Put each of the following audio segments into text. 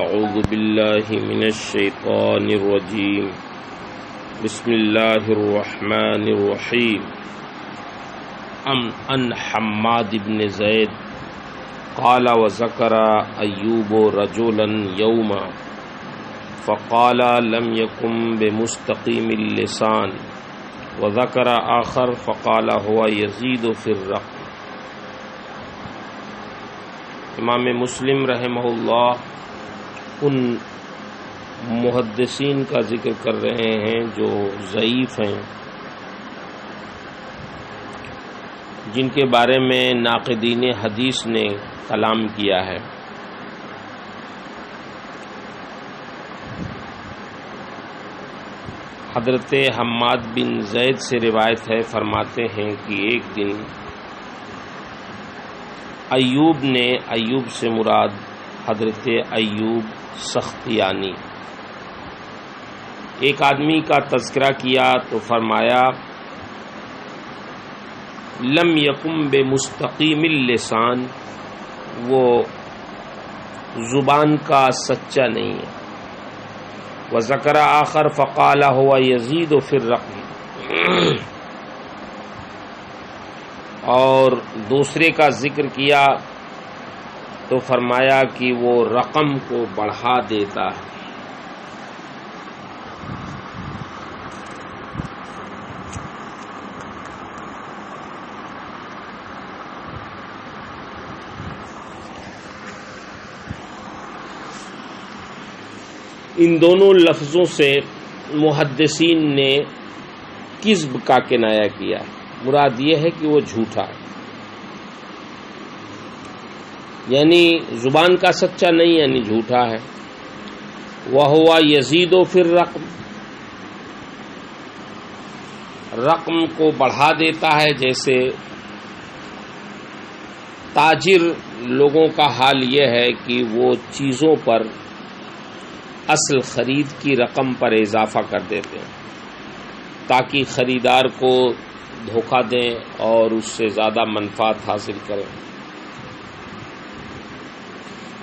اعوذ باللہ من الشیطان الرجیم بسم اللہ الرحمن الرحیم عن حماد بن زید قال وذکر ایوب رجلا یوما فقال لم یکن بمستقیم اللسان وذکر آخر فقال هو یزید فی الرقم۔ امام مسلم رحمہ اللہ ان محدثین کا ذکر کر رہے ہیں جو ضعیف ہیں، جن کے بارے میں ناقدین حدیث نے کلام کیا ہے۔ حضرت حماد بن زید سے روایت ہے، فرماتے ہیں کہ ایک دن ایوب نے، ایوب سے مراد حضرت ایوب سختیانی، ایک آدمی کا تذکرہ کیا تو فرمایا لم یکن بمستقیم اللسان، وہ زبان کا سچا نہیں ہے۔ وذکر آخر فقال هو یزید فی الرقم، اور دوسرے کا ذکر کیا تو فرمایا کہ وہ رقم کو بڑھا دیتا ہے۔ ان دونوں لفظوں سے محدثین نے کذب کا کنایہ کیا، مراد یہ ہے کہ وہ جھوٹا ہے، یعنی زبان کا سچا نہیں، یعنی جھوٹا ہے۔ وَهُوَ يَزِيدُ فِي الرَّقْمِ، رقم کو بڑھا دیتا ہے، جیسے تاجر لوگوں کا حال یہ ہے کہ وہ چیزوں پر اصل خرید کی رقم پر اضافہ کر دیتے ہیں تاکہ خریدار کو دھوکہ دیں اور اس سے زیادہ منفعت حاصل کریں۔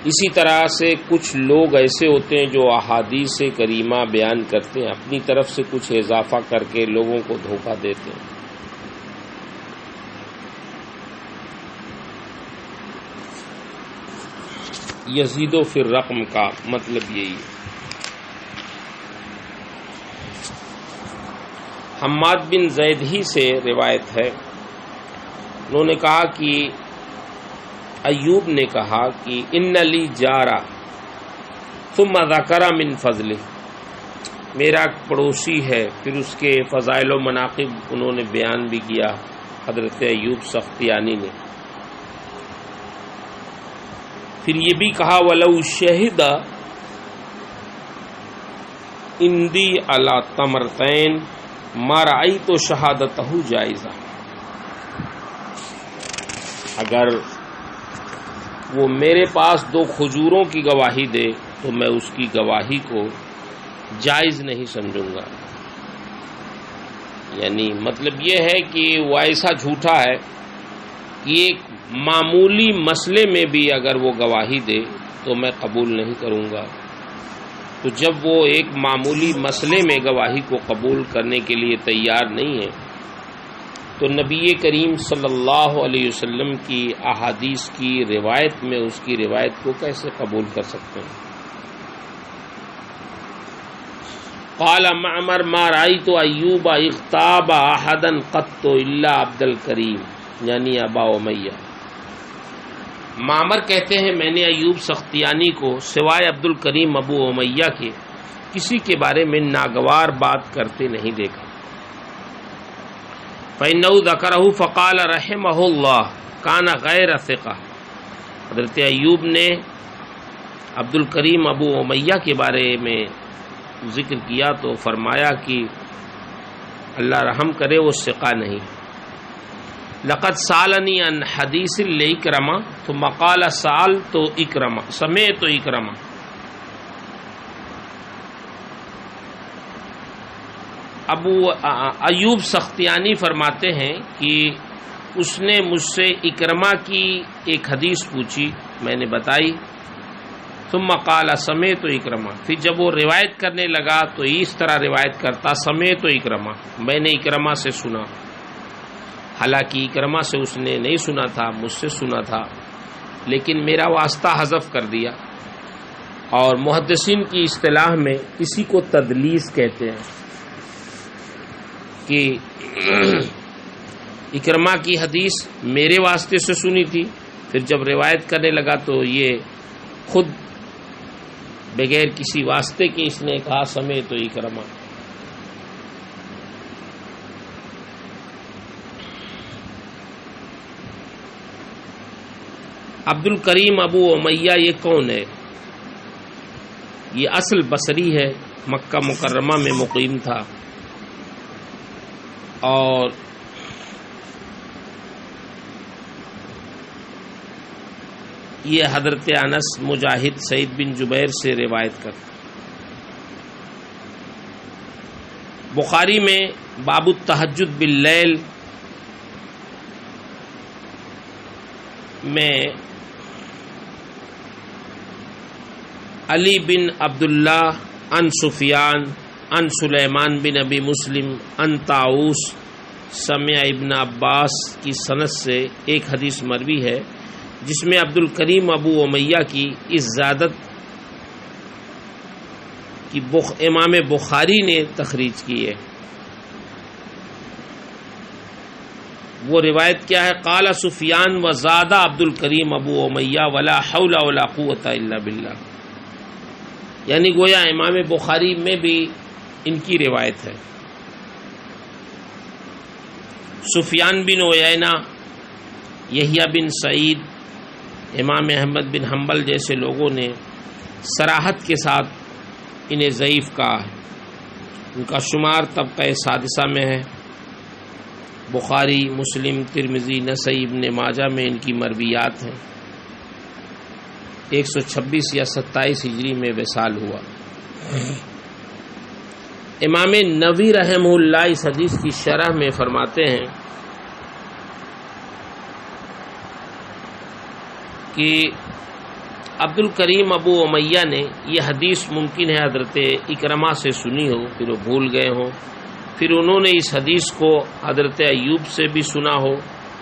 اسی طرح سے کچھ لوگ ایسے ہوتے ہیں جو احادیث کریمہ بیان کرتے ہیں، اپنی طرف سے کچھ اضافہ کر کے لوگوں کو دھوکہ دیتے ہیں۔ یزید فی الرقم کا مطلب یہی ہے۔ حماد بن زید ہی سے روایت ہے، انہوں نے کہا کہ ایوب نے کہا کہ ان لی جارا ثم ذکر من فضلہ، میرا پڑوسی ہے، پھر اس کے فضائل و مناقب انہوں نے بیان بھی کیا حضرت ایوب سختیانی نے۔ پھر یہ بھی کہا ولو شہد اندی علی تمرتین ما رأیت شہادتہ جائزہ، اگر وہ میرے پاس 2 کھجوروں کی گواہی دے تو میں اس کی گواہی کو جائز نہیں سمجھوں گا۔ یعنی مطلب یہ ہے کہ وہ ایسا جھوٹا ہے کہ ایک معمولی مسئلے میں بھی اگر وہ گواہی دے تو میں قبول نہیں کروں گا۔ تو جب وہ ایک معمولی مسئلے میں گواہی کو قبول کرنے کے لیے تیار نہیں ہے تو نبی کریم صلی اللہ علیہ وسلم کی احادیث کی روایت میں اس کی روایت کو کیسے قبول کر سکتے ہیں؟ قال معمر ما رأیت ایوب اغتاب احدا قط الا عبد الکریم، یعنی ابا امیہ۔ معمر کہتے ہیں میں نے ایوب سختیانی کو سوائے عبد الکریم ابو امیہ کے کسی کے بارے میں ناگوار بات کرتے نہیں دیکھا۔ فَإِنَّهُ ذَكَرَهُ فَقَالَ رَحِمَهُ اللَّهُ كَانَ غَيْرَ ثِقَةٍ، حضرت ایوب نے عبد الکریم ابو امیہ کے بارے میں ذکر کیا تو فرمایا کہ اللہ رحم کرے وہ ثقہ نہیں۔ لقد سالنی عن حدیث لإکرمہ ثم قال سألت اکرمہ سمعت اکرمہ، ابو ایوب سختیانی فرماتے ہیں کہ اس نے مجھ سے اکرمہ کی ایک حدیث پوچھی، میں نے بتائی، ثم قال سمعت اکرمہ، پھر جب وہ روایت کرنے لگا تو اس طرح روایت کرتا سمعت اکرمہ، میں نے اکرمہ سے سنا، حالانکہ اکرمہ سے اس نے نہیں سنا تھا، مجھ سے سنا تھا، لیکن میرا واسطہ حذف کر دیا۔ اور محدثین کی اصطلاح میں اسی کو تدلیس کہتے ہیں کہ اکرمہ کی حدیث میرے واسطے سے سنی تھی، پھر جب روایت کرنے لگا تو یہ خود بغیر کسی واسطے کے اس نے کہا سمعت اکرمہ۔ عبد الکریم ابو امیہ یہ کون ہے؟ یہ اصل بصری ہے، مکہ مکرمہ میں مقیم تھا، اور یہ حضرت انس، مجاہد، سعید بن جبیر سے روایت کرتا۔ بخاری میں باب التہجد باللیل میں علی بن عبداللہ عن سفیان عن سلیمان بن ابی مسلم عن طاؤس سمع ابن عباس کی سند سے ایک حدیث مروی ہے جس میں عبد الکریم ابو امیہ کی اس زیادت کی امام بخاری نے تخریج کی ہے۔ وہ روایت کیا ہے؟ قال سفیان و زادہ عبد الکریم ابو امیہ ولا حول ولا قوۃ الا باللہ، یعنی گویا امام بخاری میں بھی ان کی روایت ہے۔ سفیان بن عیینہ، یحییٰ بن سعید، امام احمد بن حنبل جیسے لوگوں نے صراحت کے ساتھ انہیں ضعیف کہا ہے۔ ان کا شمار طبقہ سادسہ میں ہے۔ بخاری، مسلم، ترمذی، نسائی، ابن ماجہ میں ان کی مرویات ہیں۔ 126 یا 27 ہجری میں وصال ہوا۔ امام نووی رحمہ اللہ اس حدیث کی شرح میں فرماتے ہیں کہ عبد الکریم ابو امیہ نے یہ حدیث ممکن ہے حضرت اکرمہ سے سنی ہو، پھر وہ بھول گئے ہوں، پھر انہوں نے اس حدیث کو حضرت ایوب سے بھی سنا ہو،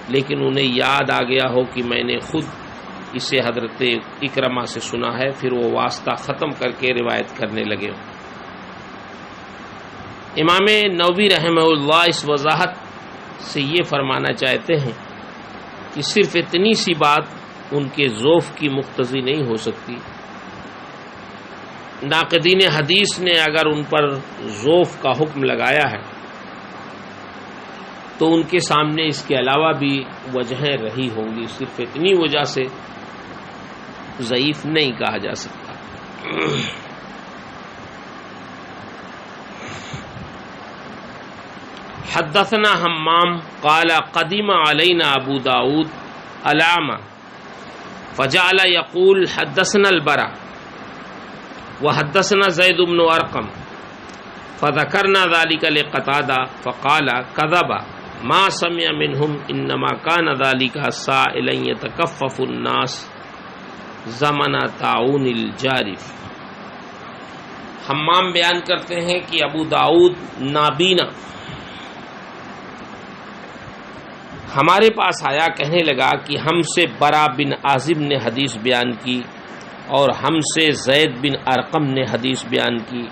لیکن انہیں یاد آ گیا ہو کہ میں نے خود اسے حضرت اکرمہ سے سنا ہے، پھر وہ واسطہ ختم کر کے روایت کرنے لگے ہوں۔ امام نووی رحمہ اللہ اس وضاحت سے یہ فرمانا چاہتے ہیں کہ صرف اتنی سی بات ان کے ضعف کی مقتضی نہیں ہو سکتی۔ ناقدین حدیث نے اگر ان پر ضعف کا حکم لگایا ہے تو ان کے سامنے اس کے علاوہ بھی وجہیں رہی ہوں گی، صرف اتنی وجہ سے ضعیف نہیں کہا جا سکتا۔ حدثنا حمام قال قدم علینا ابو داود علامہ فجعل يقول حدثنا البراء وحدثنا زید بن ارقم فذكرنا ذلك لقتادہ فقال كذب ما سمع منهم انما كان ذلك سائلا يتكفف الناس زمن طاعون الجارف۔ حمام بیان کرتے ہیں کہ ابو داؤد نابینا ہمارے پاس آیا، کہنے لگا کہ ہم سے برا بن عازب نے حدیث بیان کی اور ہم سے زید بن ارقم نے حدیث بیان کی۔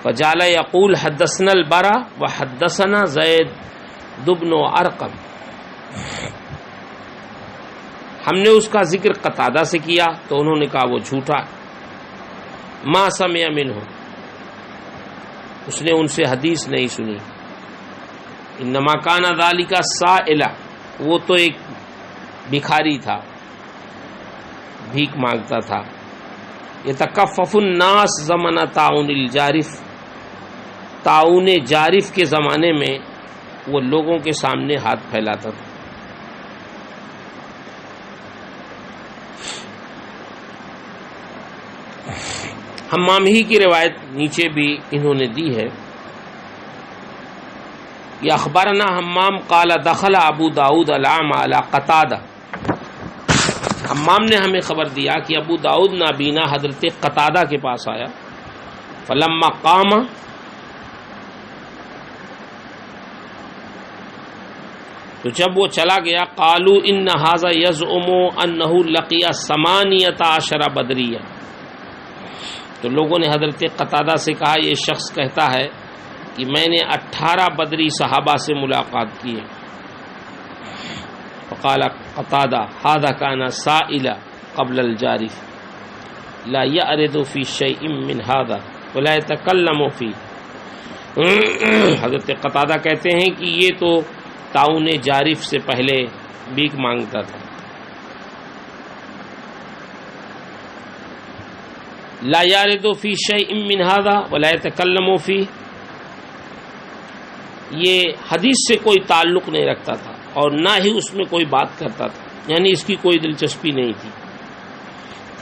فجعل یقول حدثنا البراء وحدثنا زید بن ارقم، ہم نے اس کا ذکر قتادہ سے کیا تو انہوں نے کہا وہ جھوٹا، ما سمع منہ، اس نے ان سے حدیث نہیں سنی۔ انما کان ذالک سائلا، وہ تو ایک بھکاری تھا، بھیک مانگتا تھا۔ یتکفف الناس زمن طاعون الجارف، طاعون جارف کے زمانے میں وہ لوگوں کے سامنے ہاتھ پھیلاتا تھا۔ حمام ہی کی روایت نیچے بھی انہوں نے دی ہے۔ یہ اخبرنا حمام قال دخل ابو داود العام علی قتادہ حمام نے ہمیں خبر دیا کہ ابو داؤد نابینا حضرت قتادہ کے پاس آیا، فلما قام، تو جب وہ چلا گیا، قالوا ان ھذا یزعم انہ لقی 18 بدریہ، تو لوگوں نے حضرت قتادہ سے کہا یہ شخص کہتا ہے کہ میں نے 18 بدری صحابہ سے ملاقات کی ہے۔ فقال قتادہ ھذا کان سائلا قبل الجارف لا يعرض في شيء من هذا ولا يتكلم فيه۔ حضرت قتادہ کہتے ہیں کہ یہ تو طاعون جارف سے پہلے بھیک مانگتا تھا۔ لا يعرض في شيء من هذا ولا يتكلم فيه، یہ حدیث سے کوئی تعلق نہیں رکھتا تھا اور نہ ہی اس میں کوئی بات کرتا تھا، یعنی اس کی کوئی دلچسپی نہیں تھی۔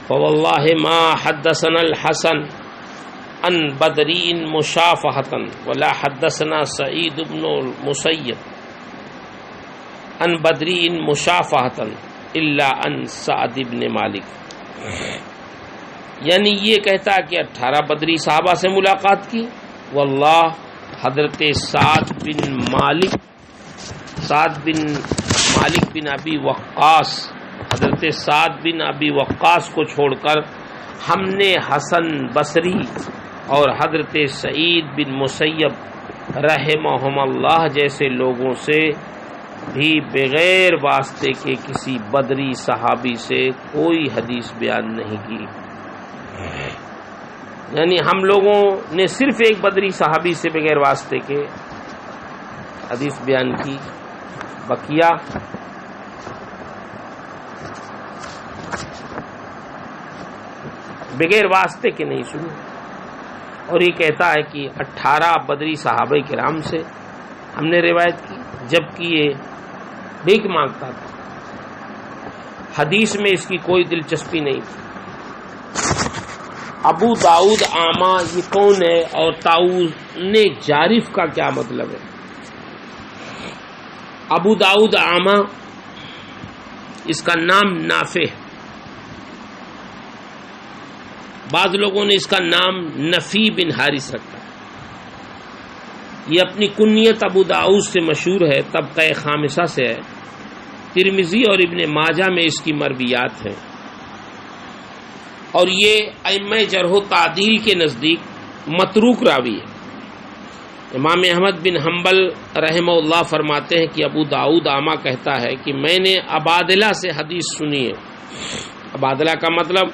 فواللہ ما حدثنا الحسن عن بدری مشافہۃ ولا حدثنا سعید بن المسیب عن بدری مشافہۃ الا عن سعد بن مالک، یعنی یہ کہتا کہ 18 بدری صحابہ سے ملاقات کی، واللہ حضرت سعد بن مالک بن ابی وقاص، حضرت سعد بن ابی وقاص کو چھوڑ کر ہم نے حسن بصری اور حضرت سعید بن مسیب رحمہم اللہ جیسے لوگوں سے بھی بغیر واسطے کے کسی بدری صحابی سے کوئی حدیث بیان نہیں کی۔ یعنی ہم لوگوں نے صرف ایک بدری صحابی سے بغیر واسطے کے حدیث بیان کی، بقیہ بغیر واسطے کے نہیں سنی۔ اور یہ کہتا ہے کہ 18 بدری صحابہ کرام سے ہم نے روایت کی، جبکہ یہ بھیک مانگتا تھا، حدیث میں اس کی کوئی دلچسپی نہیں تھی۔ ابو داؤد آما یہ کون ہے اور طاعون جارف کا کیا مطلب ہے؟ ابو داؤد آما اس کا نام نافع ہے، بعض لوگوں نے اس کا نام نفی بن حارث رکھا ہے۔ یہ اپنی کنیت ابو داؤد سے مشہور ہے، طبقہ خامسہ سے ہے، ترمذی اور ابن ماجہ میں اس کی مرویات ہیں، اور یہ ائمہ جرح و تعدیل کے نزدیک متروک راوی ہے۔ امام احمد بن حنبل رحمہ اللہ فرماتے ہیں کہ ابو داؤد آما کہتا ہے کہ میں نے عبادلہ سے حدیث سنی ہے۔ عبادلہ کا مطلب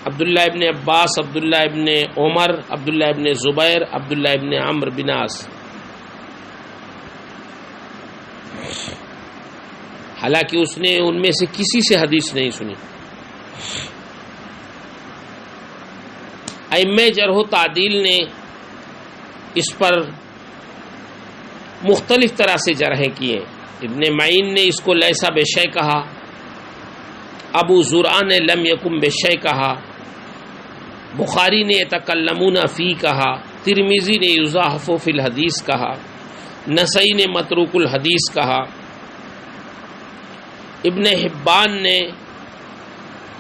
عبداللہ ابن عباس، عبداللہ ابن عمر، عبداللہ ابن زبیر، عبداللہ ابن عمرو بن عاص۔ حالانکہ اس نے ان میں سے کسی سے حدیث نہیں سنی۔ ائمہ جرح و تعدیل نے اس پر مختلف طرح سے جرحیں کیے۔ ابن معین نے اس کو لیسا بشیء کہا، ابو زرعہ نے لم یکن بشیء کہا، بخاری نے یتکلمون فی کہا، ترمذی نے یضاعف فی الحدیث کہا، نسائی نے متروک الحدیث کہا، ابن حبان نے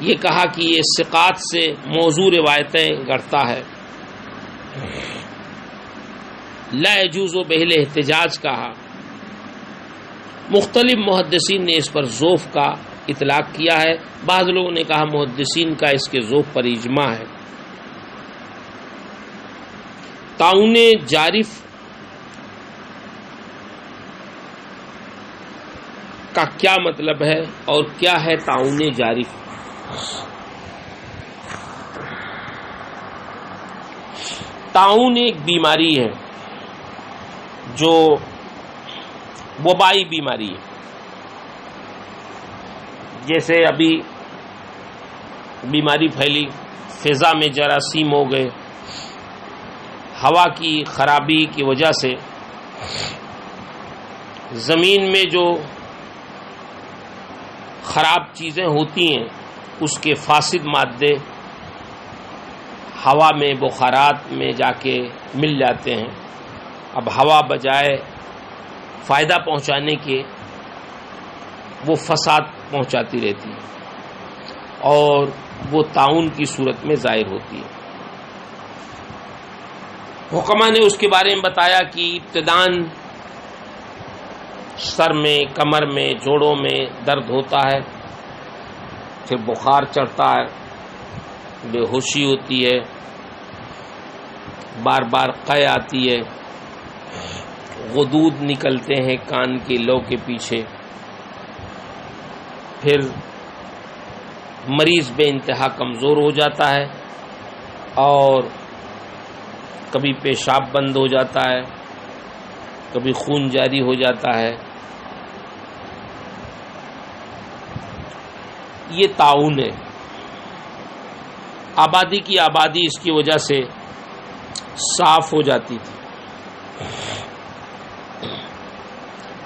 یہ کہا کہ یہ ثقات سے موضوع روایتیں گڑھتا ہے، لا یجوز بہ الاحتجاج کہا۔ مختلف محدثین نے اس پر ضعف کا اطلاق کیا ہے، بعض لوگوں نے کہا محدثین کا اس کے ضعف پر اجماع ہے۔ طاعون جارف کا کیا مطلب ہے اور کیا ہے طاعون جارف؟ طاعون ایک بیماری ہے جو وبائی بیماری ہے، جیسے ابھی بیماری پھیلی، فضا میں جراثیم ہو گئے، ہوا کی خرابی کی وجہ سے زمین میں جو خراب چیزیں ہوتی ہیں اس کے فاسد مادے ہوا میں بخارات میں جا کے مل جاتے ہیں۔ اب ہوا بجائے فائدہ پہنچانے کے وہ فساد پہنچاتی رہتی ہے۔ اور وہ طاعون کی صورت میں ظاہر ہوتی ہے۔ حکما نے اس کے بارے میں بتایا کہ ابتداً سر میں، کمر میں، جوڑوں میں درد ہوتا ہے، پھر بخار چڑھتا ہے، بے ہوشی ہوتی ہے، بار بار قے آتی ہے، غدود نکلتے ہیں کان کے لو کے پیچھے، پھر مریض بے انتہا کمزور ہو جاتا ہے اور کبھی پیشاب بند ہو جاتا ہے، کبھی خون جاری ہو جاتا ہے۔ یہ طاعون ہے۔ آبادی کی آبادی اس کی وجہ سے صاف ہو جاتی تھی۔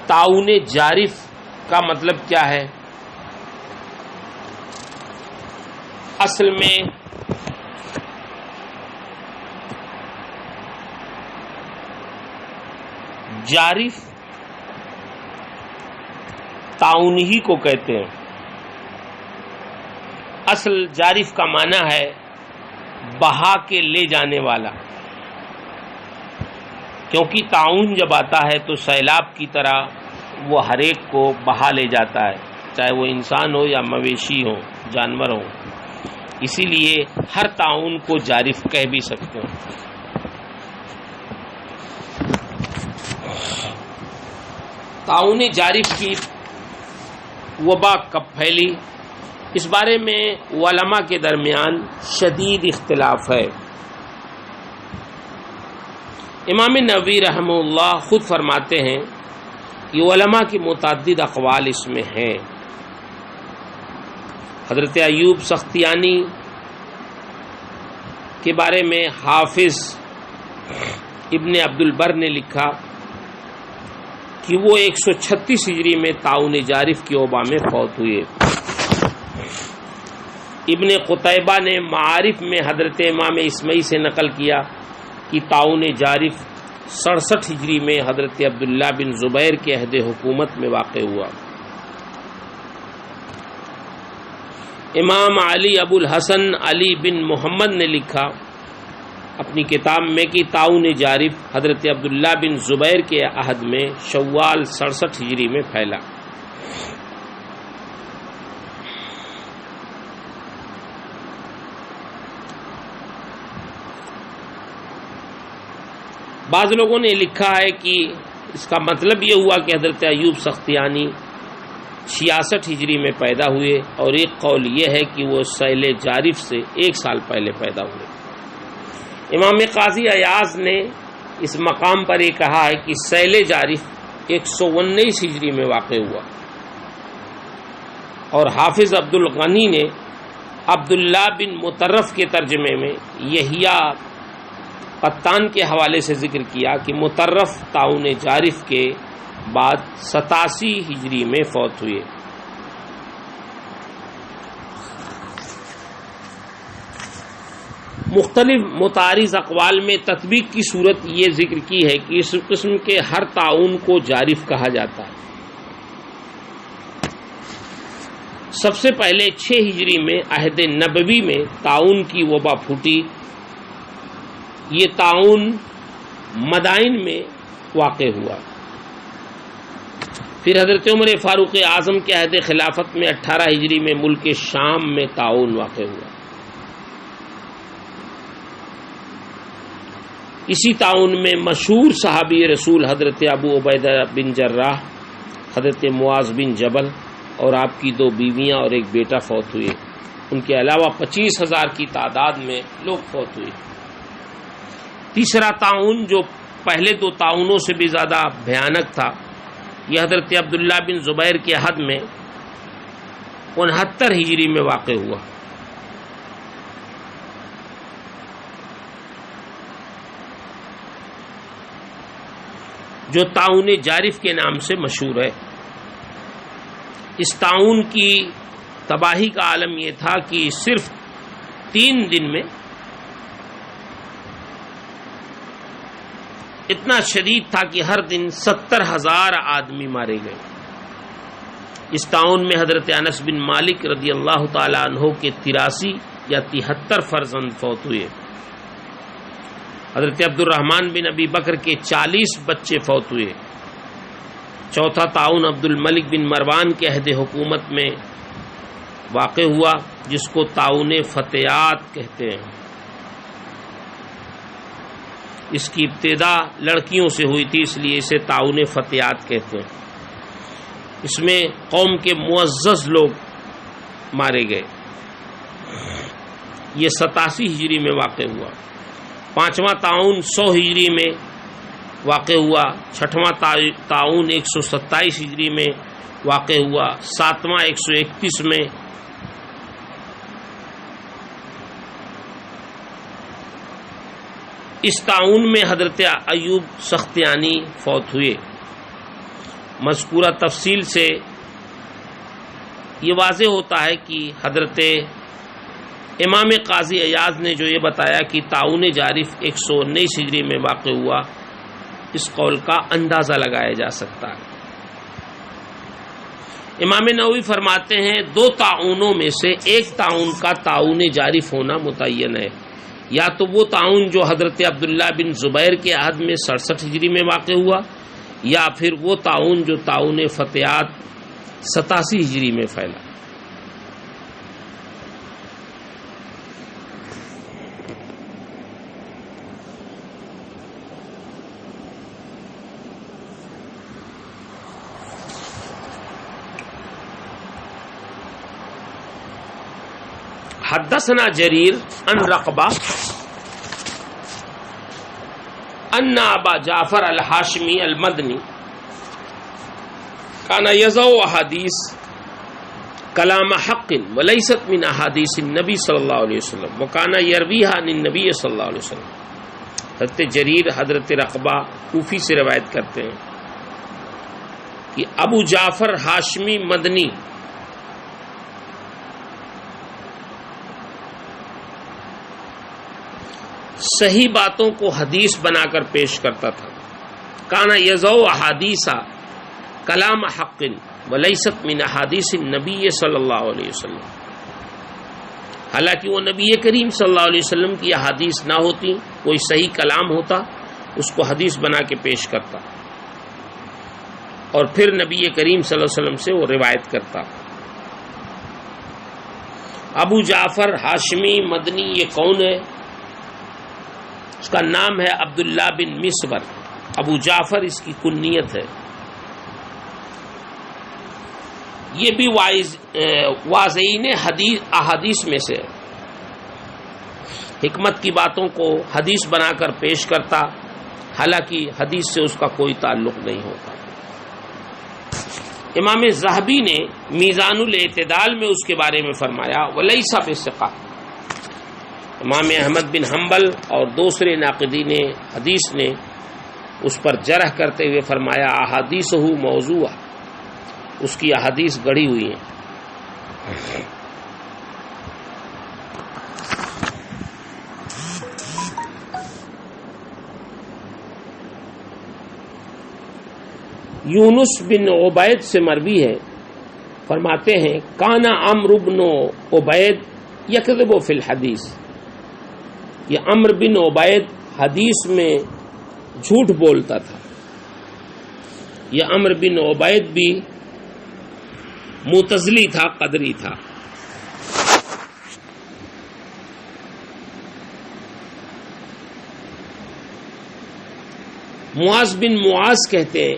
طاعون جارف کا مطلب کیا ہے؟ اصل میں جارف طاعون ہی کو کہتے ہیں۔ اصل جارف کا معنی ہے بہا کے لے جانے والا، کیونکہ طاعون جب آتا ہے تو سیلاب کی طرح وہ ہر ایک کو بہا لے جاتا ہے، چاہے وہ انسان ہو یا مویشی ہو، جانور ہو۔ اسی لیے ہر طاعون کو جارف کہہ بھی سکتے ہیں۔ طاعون جارف کی وبا کب پھیلی، اس بارے میں علماء کے درمیان شدید اختلاف ہے۔ امام نووی رحمہ اللہ خود فرماتے ہیں کہ علماء کی متعدد اقوال اس میں ہیں۔ حضرت ایوب سختیانی کے بارے میں حافظ ابن عبد البر نے لکھا کہ وہ 136 ہجری میں طاعون جارف کی وبا میں فوت ہوئے۔ ابن قتیبہ نے معارف میں حضرت امام اسمعی سے نقل کیا کہ طاعون جارف 67 ہجری میں حضرت عبداللہ بن زبیر کے عہد حکومت میں واقع ہوا۔ امام علی ابو الحسن علی بن محمد نے لکھا اپنی کتاب میں کہ طاعون جارف حضرت عبداللہ بن زبیر کے عہد میں شوال 67 ہجری میں پھیلا۔ بعض لوگوں نے لکھا ہے کہ اس کا مطلب یہ ہوا کہ حضرت ایوب سختیانی 66 ہجری میں پیدا ہوئے، اور ایک قول یہ ہے کہ وہ سیل جارف سے 1 سال پہلے پیدا ہوئے۔ امام قاضی ایاز نے اس مقام پر یہ کہا ہے کہ سیل جارف 119 ہجری میں واقع ہوا، اور حافظ عبد الغنی نے عبداللہ بن مطرف کے ترجمے میں یحییٰ قطان کے حوالے سے ذکر کیا کہ مطرف طاعون جارف کے بعد 87 ہجری میں فوت ہوئے۔ مختلف متعارض اقوال میں تطبیق کی صورت یہ ذکر کی ہے کہ اس قسم کے ہر طاعون کو جارف کہا جاتا ہے۔ سب سے پہلے 6 ہجری میں عہد نبوی میں طاعون کی وبا پھوٹی۔ یہ طاعون مدائن میں واقع ہوا۔ پھر حضرت عمر فاروق اعظم کے عہد خلافت میں 18 ہجری میں ملک شام میں طاعون واقع ہوا۔ اسی طاعون میں مشہور صحابی رسول حضرت ابو عبیدہ بن جراح، حضرت معاذ بن جبل اور آپ کی 2 بیویاں اور 1 بیٹا فوت ہوئے۔ ان کے علاوہ 25,000 کی تعداد میں لوگ فوت ہوئے۔ تیسرا طاعون جو پہلے 2 طاعونوں سے بھی زیادہ بھیانک تھا، یہ حضرت عبداللہ بن زبیر کے عہد میں 69 ہجری میں واقع ہوا۔ جو طاعون جارف کے نام سے مشہور ہے۔ اس طاعون کی تباہی کا عالم یہ تھا کہ صرف 3 دن میں اتنا شدید تھا کہ ہر دن 70,000 آدمی مارے گئے۔ اس تعاون میں حضرت انس بن مالک رضی اللہ تعالی عنہ کے 83 یا 73 فرزند فوت ہوئے. حضرت عبد الرحمن بن ابی بکر کے 40 بچے فوت ہوئے. چوتھا تعاون عبد الملک بن مروان کے عہد حکومت میں واقع ہوا جس کو تعاون فتیات کہتے ہیں. اس کی ابتدا لڑکیوں سے ہوئی تھی، اس لیے اسے تعاون فتیات کہتے ہیں. اس میں قوم کے معزز لوگ مارے گئے. یہ 87 ہجری میں واقع ہوا. پانچواں تعاون 100 ہجری میں واقع ہوا. چھٹواں تعاون 127 ہجری میں واقع ہوا. ساتواں 131 میں. اس تعاون میں حضرت ایوب سختیانی فوت ہوئے. مذکورہ تفصیل سے یہ واضح ہوتا ہے کہ حضرت امام قاضی ایاز نے جو یہ بتایا کہ تعاون جارف 119 ہجری میں واقع ہوا، اس قول کا اندازہ لگایا جا سکتا ہے. امام نووی فرماتے ہیں 2 تعاونوں میں سے ایک تعاون کا تعاون جارف ہونا متعین ہے. یا تو وہ تعاون جو حضرت عبداللہ بن زبیر کے عہد میں 67 ہجری میں واقع ہوا، یا پھر وہ تعاون جو تعاون فتیات 87 ہجری میں پھیلا. حدثنا جریر عن رقبہ ان ابا جعفر الہاشمی المدنی کان یضع احادیث کلام حق ولیست من احادیث النبی صلی اللہ علیہ وسلم وکان یرویہا عن النبی صلی اللہ علیہ وسلم. حضرت جریر حضرت رقبہ کوفی سے روایت کرتے ہیں کہ ابو جعفر ہاشمی مدنی صحیح باتوں کو حدیث بنا کر پیش کرتا تھا. کانا یضع احادیث کلام حق ولیست من احادیث النبی صلی اللہ علیہ وسلم. حالانکہ وہ نبی کریم صلی اللہ علیہ وسلم کی احادیث نہ ہوتی، کوئی صحیح کلام ہوتا اس کو حدیث بنا کے پیش کرتا اور پھر نبی کریم صلی اللہ علیہ وسلم سے وہ روایت کرتا. ابو جعفر ہاشمی مدنی یہ کون ہے؟ اس کا نام ہے عبداللہ بن مسور. ابو جعفر اس کی کنیت ہے. یہ بھی واضعین احادیث میں سے حکمت کی باتوں کو حدیث بنا کر پیش کرتا، حالانکہ حدیث سے اس کا کوئی تعلق نہیں ہوتا. امام ذہبی نے میزان الاعتدال میں اس کے بارے میں فرمایا ولیس بثقہ. امام احمد بن حنبل اور دوسرے ناقدین حدیث نے اس پر جرح کرتے ہوئے فرمایا احادیثہ موضوع، اس کی احادیث گڑھی ہوئی ہیں. یونس بن عبید سے مروی ہے، فرماتے ہیں کانا عمرو بن عبید یکذب فی الحدیث. یہ عمرو بن عبید حدیث میں جھوٹ بولتا تھا. یہ عمرو بن عبید بھی معتزلی تھا، قدری تھا. معاذ بن معاذ کہتے ہیں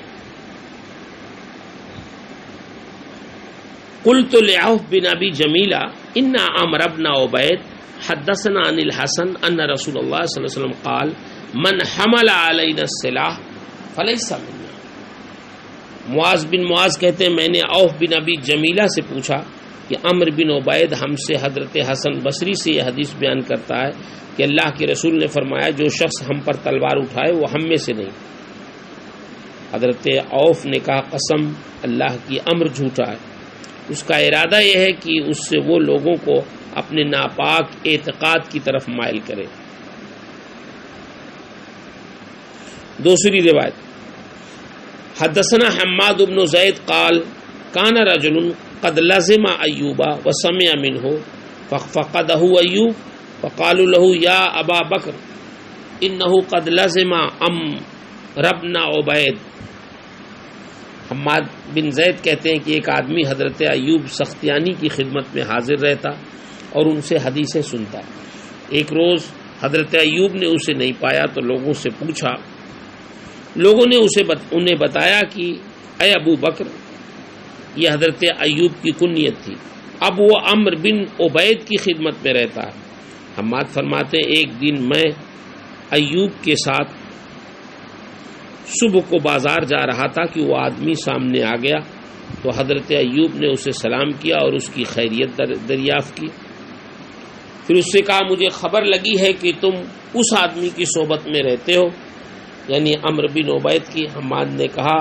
قلت لعوف بن ابی جمیلہ ان عمرو بن عبید حدثنا عن الحسن ان رسول اللہ صلی اللہ علیہ وسلم قال من حمل علینا السلاح فلیس منا. معاذ بن معاذ کہتے ہیں میں نے عوف بن ابی جمیلہ سے پوچھا کہ عمرو بن عبید ہم سے حضرت حسن بصری سے یہ حدیث بیان کرتا ہے کہ اللہ کے رسول نے فرمایا جو شخص ہم پر تلوار اٹھائے وہ ہم میں سے نہیں. حضرت عوف نے کہا قسم اللہ کی عمرو جھوٹا ہے. اس کا ارادہ یہ ہے کہ اس سے وہ لوگوں کو اپنے ناپاک اعتقاد کی طرف مائل کرے. دوسری روایت حدثنا حماد بن زید قال کان رجل قد لزم ایوب وسمع منه ففقده ایوب فقالوا له یا ابا بکر انه قد لزم عمرو بن عبید. حماد بن زید کہتے ہیں کہ ایک آدمی حضرت ایوب سختیانی کی خدمت میں حاضر رہتا اور ان سے حدیثیں سنتا. ایک روز حضرت ایوب نے اسے نہیں پایا تو لوگوں سے پوچھا. لوگوں نے انہیں بتایا کہ اے ابو بکر، یہ حضرت ایوب کی کنیت تھی، اب وہ عمرو بن عبید کی خدمت میں رہتا ہے. حماد فرماتے ہیں ایک دن میں ایوب کے ساتھ صبح کو بازار جا رہا تھا کہ وہ آدمی سامنے آ گیا تو حضرت ایوب نے اسے سلام کیا اور اس کی خیریت دریافت کی. پھر اس سے کہا مجھے خبر لگی ہے کہ تم اس آدمی کی صحبت میں رہتے ہو، یعنی عمرو بن عبید کی. حماد نے کہا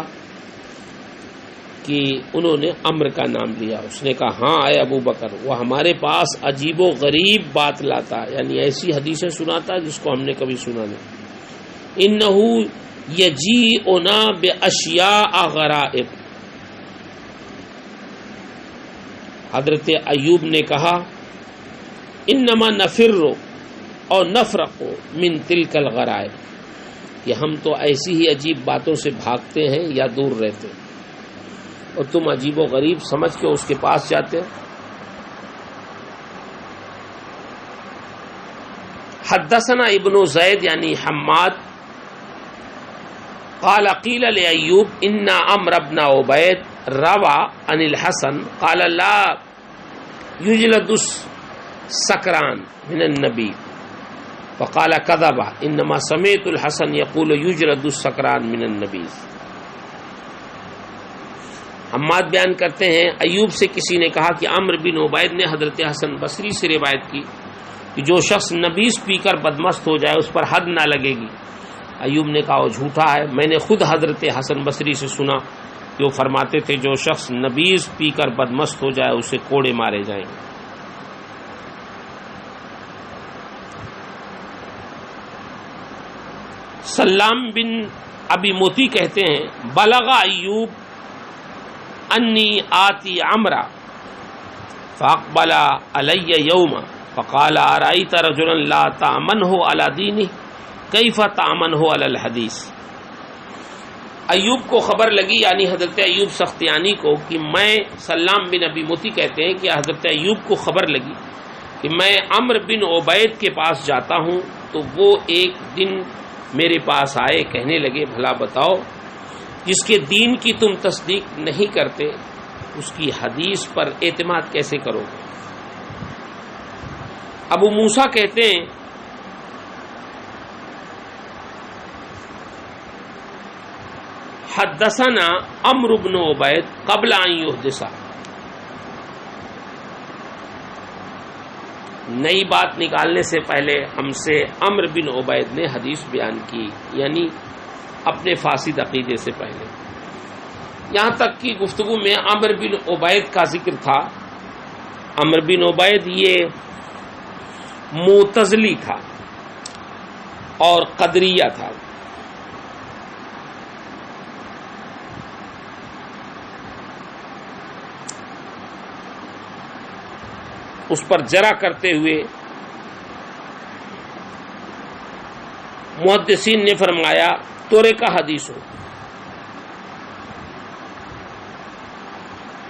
کہ انہوں نے عمرو کا نام لیا. اس نے کہا ہاں اے ابو بکر، وہ ہمارے پاس عجیب و غریب بات لاتا، یعنی ایسی حدیثیں سناتا جس کو ہم نے کبھی سنا نہیں. انہو یجیئنا باشیاء غرائب. حضرت ایوب نے کہا انما نفر اور نفرق من تلک الغرائب، کہ ہم تو ایسی ہی عجیب باتوں سے بھاگتے ہیں یا دور رہتے ہیں اور تم عجیب و غریب سمجھ کے اس کے پاس جاتے. حدثنا ابن زید یعنی حماد قال قیل لایوب ان عمرو بن عبید روى عن الحسن قال لا یجلد السکران من النبی فقال كذب انما سمعت الحسن يقول یجلد السکران من النبی. حماد بیان کرتے ہیں ایوب سے کسی نے کہا کہ عمرو بن عبید نے حضرت حسن بصری سے روایت کی کہ جو شخص نبیذ پی کر بدمست ہو جائے اس پر حد نہ لگے گی. ایوب نے کہا وہ جھوٹا ہے، میں نے خود حضرت حسن بصری سے سنا کہ وہ فرماتے تھے جو شخص نبیذ پی کر بدمست ہو جائے اسے کوڑے مارے جائیں گے. سلام بن ابی موتی کہتے ہیں بلغ ایوب انی آتی عمرا فاقبل علی یوما فقال ارأیت رجلا لا تأمنہ علی دینہ کیف تأمنہ علی الحدیث. ایوب کو خبر لگی یعنی حضرت ایوب سختیانی کو کہ میں سلام بن ابی موتی کہتے ہیں کہ حضرت ایوب کو خبر لگی کہ میں عمرو بن عبید کے پاس جاتا ہوں تو وہ ایک دن میرے پاس آئے، کہنے لگے بھلا بتاؤ جس کے دین کی تم تصدیق نہیں کرتے اس کی حدیث پر اعتماد کیسے کرو گے. ابو موسیٰ کہتے ہیں حدثنا عمرو بن عبید قبل ان یحدث، نئی بات نکالنے سے پہلے ہم سے عمرو بن عبید نے حدیث بیان کی، یعنی اپنے فاسد عقیدے سے پہلے. یہاں تک کہ گفتگو میں عمرو بن عبید کا ذکر تھا. عمرو بن عبید یہ معتزلی تھا اور قدریہ تھا. اس پر جرا کرتے ہوئے محدثین نے فرمایا تورے کا حدیث ہو.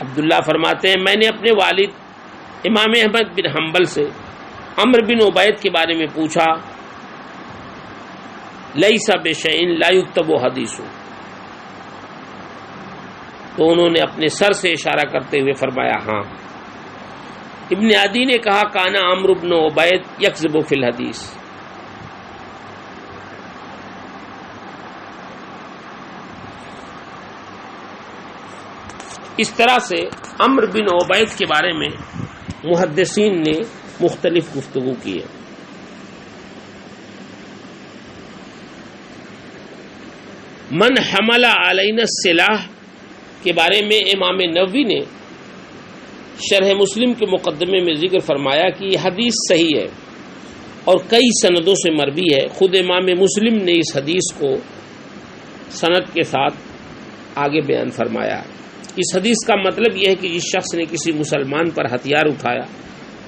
عبداللہ فرماتے ہیں میں نے اپنے والد امام احمد بن حنبل سے عمرو بن عبید کے بارے میں پوچھا لیس بشیء لا یکتب حدیث، تو انہوں نے اپنے سر سے اشارہ کرتے ہوئے فرمایا ہاں. ابن عدی نے کہا کانا عمرو بن عبید یکذب فی الحدیث. اس طرح سے عمرو بن عبید کے بارے میں محدثین نے مختلف گفتگو کی ہے. من حمل علینا السلاح کے بارے میں امام نووی نے شرح مسلم کے مقدمے میں ذکر فرمایا کہ یہ حدیث صحیح ہے اور کئی سندوں سے مروی ہے. خود امام مسلم نے اس حدیث کو سند کے ساتھ آگے بیان فرمایا. اس حدیث کا مطلب یہ ہے کہ جس شخص نے کسی مسلمان پر ہتھیار اٹھایا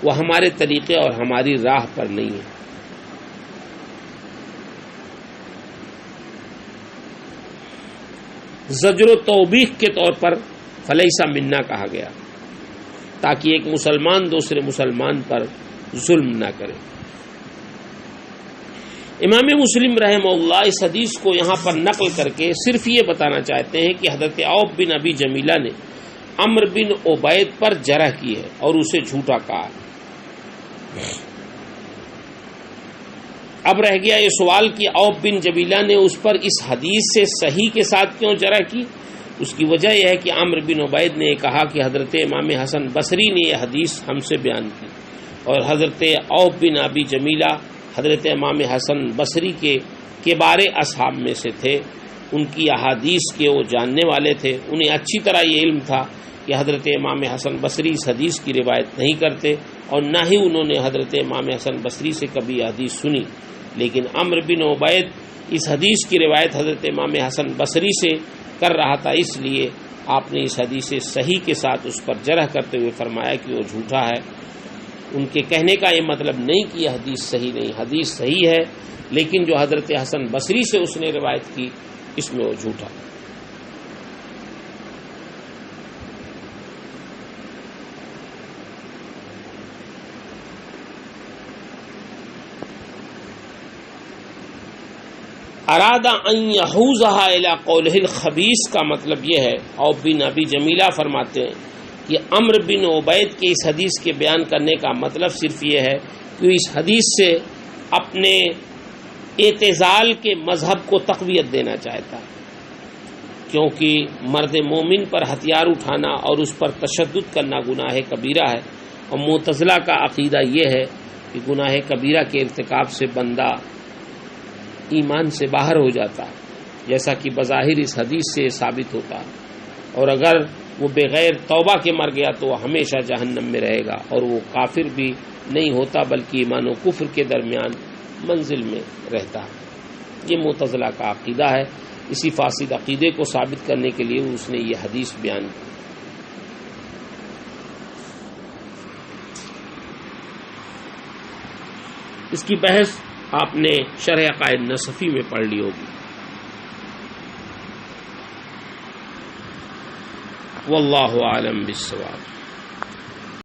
وہ ہمارے طریقے اور ہماری راہ پر نہیں ہے. زجر و توبیخ کے طور پر فلیسا منا کہا گیا تاکہ ایک مسلمان دوسرے مسلمان پر ظلم نہ کرے. امام مسلم رحمہ اللہ اس حدیث کو یہاں پر نقل کر کے صرف یہ بتانا چاہتے ہیں کہ حضرت عوف بن ابی جمیلہ نے عمرو بن عبید پر جرح کی ہے اور اسے جھوٹا کہا. اب رہ گیا یہ سوال کہ عوف بن جمیلہ نے اس پر اس حدیث سے صحیح کے ساتھ کیوں جرح کی. اس کی وجہ یہ ہے کہ عمرو بن عبید نے کہا کہ حضرت امام حسن بصری نے یہ حدیث ہم سے بیان کی اور حضرت عوف بن ابی جمیلہ حضرت امام حسن بصری کے کبار اصحاب میں سے تھے. ان کی احادیث کے وہ جاننے والے تھے. انہیں اچھی طرح یہ علم تھا کہ حضرت امام حسن بصری اس حدیث کی روایت نہیں کرتے اور نہ ہی انہوں نے حضرت امام حسن بصری سے کبھی حدیث سنی. لیکن عمرو بن عبید اس حدیث کی روایت حضرت امام حسن بصری سے کر رہا تھا، اس لیے آپ نے اس حدیث صحیح کے ساتھ اس پر جرح کرتے ہوئے فرمایا کہ وہ جھوٹا ہے. ان کے کہنے کا یہ مطلب نہیں کہ یہ حدیث صحیح نہیں، حدیث صحیح ہے، لیکن جو حضرت حسن بصری سے اس نے روایت کی اس میں وہ جھوٹا. اراد ان یحوزها الی قولہ الخبیث کا مطلب یہ ہے، عوف بن ابی جمیلہ فرماتے ہیں کہ عمرو بن عبید کے اس حدیث کے بیان کرنے کا مطلب صرف یہ ہے کہ اس حدیث سے اپنے اعتزال کے مذہب کو تقویت دینا چاہتا ہے، کیونکہ مرد مومن پر ہتھیار اٹھانا اور اس پر تشدد کرنا گناہ کبیرہ ہے. اور معتزلہ کا عقیدہ یہ ہے کہ گناہ کبیرہ کے ارتکاب سے بندہ ایمان سے باہر ہو جاتا ہے، جیسا کہ بظاہر اس حدیث سے ثابت ہوتا ہے. اور اگر وہ بغیر توبہ کے مر گیا تو وہ ہمیشہ جہنم میں رہے گا اور وہ کافر بھی نہیں ہوتا بلکہ ایمان و کفر کے درمیان منزل میں رہتا ہے. یہ معتزلہ کا عقیدہ ہے. اسی فاسد عقیدے کو ثابت کرنے کے لیے اس نے یہ حدیث بیان کی. اس کی بحث آپ نے شرح عقائد نصفی میں پڑھ لی ہوگی. واللہ اعلم بالصواب.